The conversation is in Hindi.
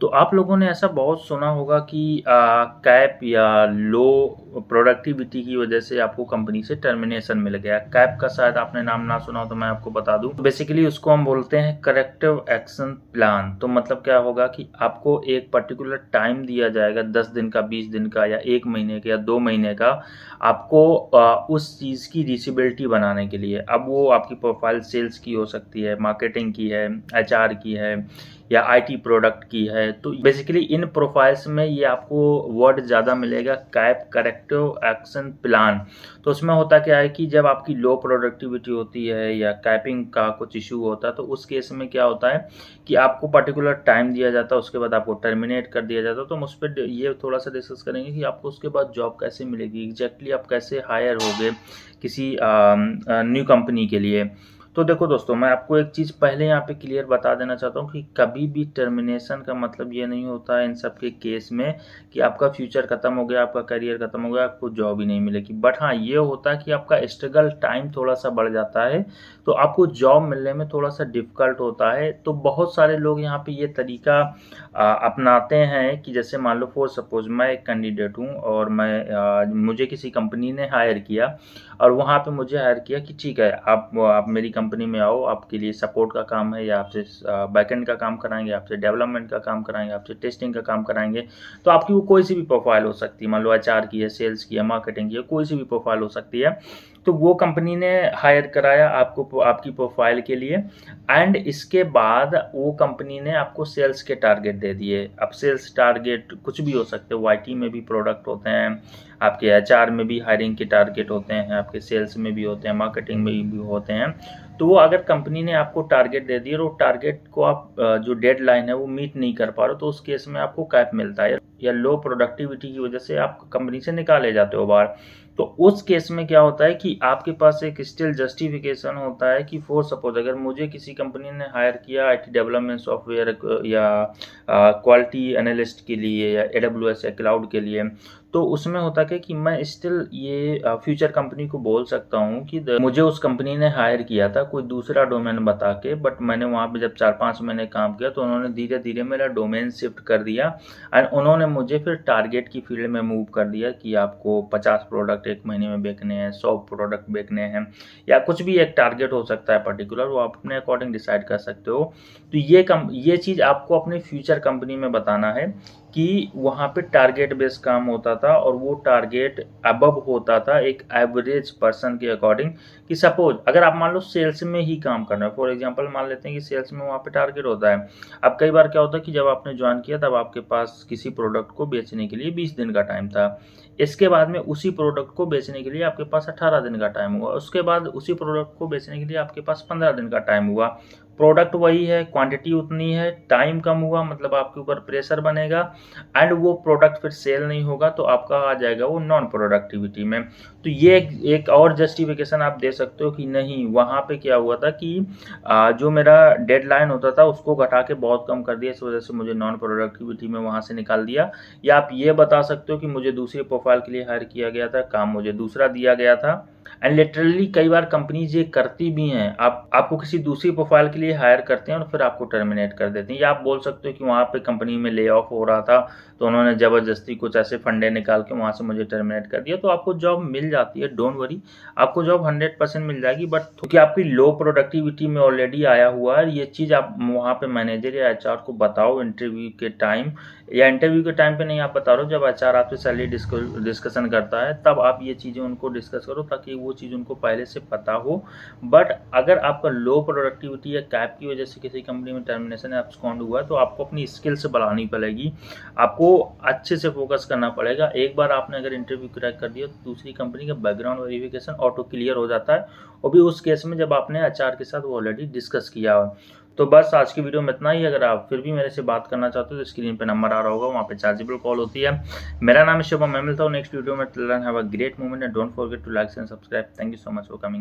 तो आप लोगों ने ऐसा बहुत सुना होगा कि कैप या लो प्रोडक्टिविटी की वजह से आपको कंपनी से टर्मिनेशन मिल गया। कैप का शायद आपने नाम ना सुना हो तो मैं आपको बता दूं। बेसिकली उसको हम बोलते हैं करेक्टिव एक्शन प्लान। तो मतलब क्या होगा कि आपको एक पर्टिकुलर टाइम दिया जाएगा, 10 दिन का, 20 दिन का, या 1 महीने का, या 2 महीने का, आपको उस चीज़ की रीचेबिलिटी बनाने के लिए। अब वो आपकी प्रोफाइल सेल्स की हो सकती है, मार्केटिंग की है, एचआर की है, या आईटी प्रोडक्ट की है। तो बेसिकली इन प्रोफाइल्स में ये आपको वर्ड ज़्यादा मिलेगा, कैप करेक्टिव एक्शन प्लान। तो उसमें होता क्या है कि जब आपकी लो प्रोडक्टिविटी होती है या कैपिंग का कुछ इशू होता है, तो उस केस में क्या होता है कि आपको पर्टिकुलर टाइम दिया जाता है, उसके बाद आपको टर्मिनेट कर दिया जाता है। तो हम उस पर ये थोड़ा सा डिस्कस करेंगे कि आपको उसके बाद जॉब कैसे मिलेगी, एग्जैक्टली आप कैसे हायर होगे किसी न्यू कंपनी के लिए। तो देखो दोस्तों, मैं आपको एक चीज़ पहले यहाँ पे क्लियर बता देना चाहता हूँ कि कभी भी टर्मिनेशन का मतलब ये नहीं होता है इन सब के केस में कि आपका फ्यूचर खत्म हो गया, आपका करियर खत्म हो गया, आपको जॉब ही नहीं मिलेगी। बट हाँ, ये होता है कि आपका स्ट्रगल टाइम थोड़ा सा बढ़ जाता है, तो आपको जॉब मिलने में थोड़ा सा डिफिकल्ट होता है। तो बहुत सारे लोग यहाँ पे ये तरीका अपनाते हैं कि जैसे मान लो फॉर सपोज मैं एक कैंडिडेट हूँ और मुझे किसी कंपनी ने हायर किया, और वहाँ पे मुझे हायर किया कि ठीक है, आप मेरी कंपनी में आओ, आपके लिए सपोर्ट का काम है, या आपसे बैकएंड का काम कराएंगे, आपसे डेवलपमेंट का काम कराएंगे, आपसे टेस्टिंग का काम कराएंगे। तो आपकी वो कोई सी भी प्रोफाइल हो सकती है, मान लो एचआर की है, सेल्स की है, मार्केटिंग की है, कोई सी भी प्रोफाइल हो सकती है। तो वो कंपनी ने हायर कराया आपको आपकी प्रोफाइल के लिए, एंड इसके बाद वो कंपनी ने आपको सेल्स के टारगेट दे दिए। अब सेल्स टारगेट कुछ भी हो सकते हैं, वाईटी में भी प्रोडक्ट होते हैं, आपके एचआर में भी हायरिंग के टारगेट होते हैं, आपके सेल्स में भी होते हैं, मार्केटिंग में भी होते हैं। तो वो अगर कंपनी ने आपको टारगेट दे दिया और टारगेट को आप जो डेडलाइन है वो मीट नहीं कर पा रहे हो, तो उस केस में आपको कैप मिलता है, या लो प्रोडक्टिविटी की वजह से आप कंपनी से निकाले जाते हो बाहर। तो उस केस में क्या होता है कि आपके पास एक स्टिल जस्टिफिकेशन होता है कि फॉर सपोज अगर मुझे किसी कंपनी ने हायर किया आईटी डेवलपमेंट सॉफ्टवेयर या क्वालिटी एनालिस्ट के लिए, या एडब्ल्यूएस या क्लाउड के लिए, तो उसमें होता क्या कि मैं स्टिल ये फ्यूचर कंपनी को बोल सकता हूँ कि मुझे उस कंपनी ने हायर किया था कोई दूसरा डोमेन बता के, बट मैंने वहाँ पे जब 4-5 महीने काम किया तो उन्होंने धीरे धीरे मेरा डोमेन शिफ्ट कर दिया, एंड उन्होंने मुझे फिर टारगेट की फील्ड में मूव कर दिया कि आपको 50 प्रोडक्ट एक महीने में बेचने हैं, 100 प्रोडक्ट बेचने हैं, या कुछ भी एक टारगेट हो सकता है पर्टिकुलर, वो आप अपने अकॉर्डिंग डिसाइड कर सकते हो। तो ये चीज़ आपको अपनी फ्यूचर कंपनी में बताना है कि वहाँ पे टारगेट बेस्ड काम होता था, और वो टारगेट अबव होता था एक एवरेज पर्सन के अकॉर्डिंग। कि सपोज अगर आप मान लो सेल्स में ही काम कर रहे हो, फॉर एग्जांपल मान लेते हैं कि सेल्स में वहाँ पे टारगेट होता है। अब कई बार क्या होता है कि जब आपने ज्वाइन किया तब आपके पास किसी प्रोडक्ट को बेचने के लिए 20 दिन का टाइम था, इसके बाद में उसी प्रोडक्ट को बेचने के लिए आपके पास 18 दिन का टाइम हुआ, उसके बाद उसी प्रोडक्ट को बेचने के लिए आपके पास 15 दिन का टाइम हुआ। प्रोडक्ट वही है, क्वांटिटी उतनी है, टाइम कम हुआ, मतलब आपके ऊपर प्रेशर बनेगा, एंड वो प्रोडक्ट फिर सेल नहीं होगा, तो आपका आ जाएगा वो नॉन प्रोडक्टिविटी में। तो ये एक और जस्टिफिकेशन आप दे सकते हो कि नहीं, वहाँ पे क्या हुआ था कि जो मेरा डेडलाइन होता था उसको घटा के बहुत कम कर दिया, इस वजह से मुझे नॉन प्रोडक्टिविटी में वहाँ से निकाल दिया। या आप ये बता सकते हो कि मुझे दूसरी प्रोफाइल के लिए हायर किया गया था, काम मुझे दूसरा दिया गया था, एंड लिटरली कई बार कंपनीज ये करती भी हैं, आपको किसी दूसरी प्रोफाइल के लिए हायर करते हैं और फिर आपको टर्मिनेट कर देते हैं। या आप बोल सकते हो कि वहाँ पे कंपनी में ले ऑफ हो रहा था, तो उन्होंने ज़बरदस्ती कुछ ऐसे फंडे निकाल के वहाँ से मुझे टर्मिनेट कर दिया। तो आपको जॉब मिल जाती है, डोंट वरी, आपको जॉब 100% मिल जाएगी। बट क्योंकि आपकी लो प्रोडक्टिविटी में ऑलरेडी आया हुआ है, ये चीज़ आप वहाँ पे मैनेजर या एचआर को बताओ इंटरव्यू के टाइम, या इंटरव्यू के टाइम पे नहीं आप बता रहे हो, जब एचआर आपसे सैलरी डिस्कशन करता है तब आप ये चीज़ें उनको डिस्कस करो, ताकि वो चीज़ उनको पहले से पता हो। बट अगर आपका लो प्रोडक्टिविटी या कैप की वजह से किसी कंपनी में टर्मिनेशन या एब्सकॉन्ड हुआ है, तो आपको अपनी स्किल्स बढ़ानी पड़ेगी, आपको अच्छे से फोकस करना पड़ेगा। एक बार आपने अगर इंटरव्यू क्रैक कर दिया तो दूसरी कंपनी का बैकग्राउंड वेरिफिकेशन ऑटो क्लियर हो जाता है, और भी उस केस में जब आपने एचआर के साथ वो ऑलरेडी डिस्कस किया हो। तो बस आज की वीडियो में इतना ही। अगर आप फिर भी मेरे से बात करना चाहते हो तो स्क्रीन पे नंबर आ रहा होगा, वहाँ पे चार्जेबल कॉल होती है। मेरा नाम है शुभम, मैं मिलता हूँ नेक्स्ट वीडियो में। Till then have a great moment and don't forget to like and subscribe. Thank you so much for coming.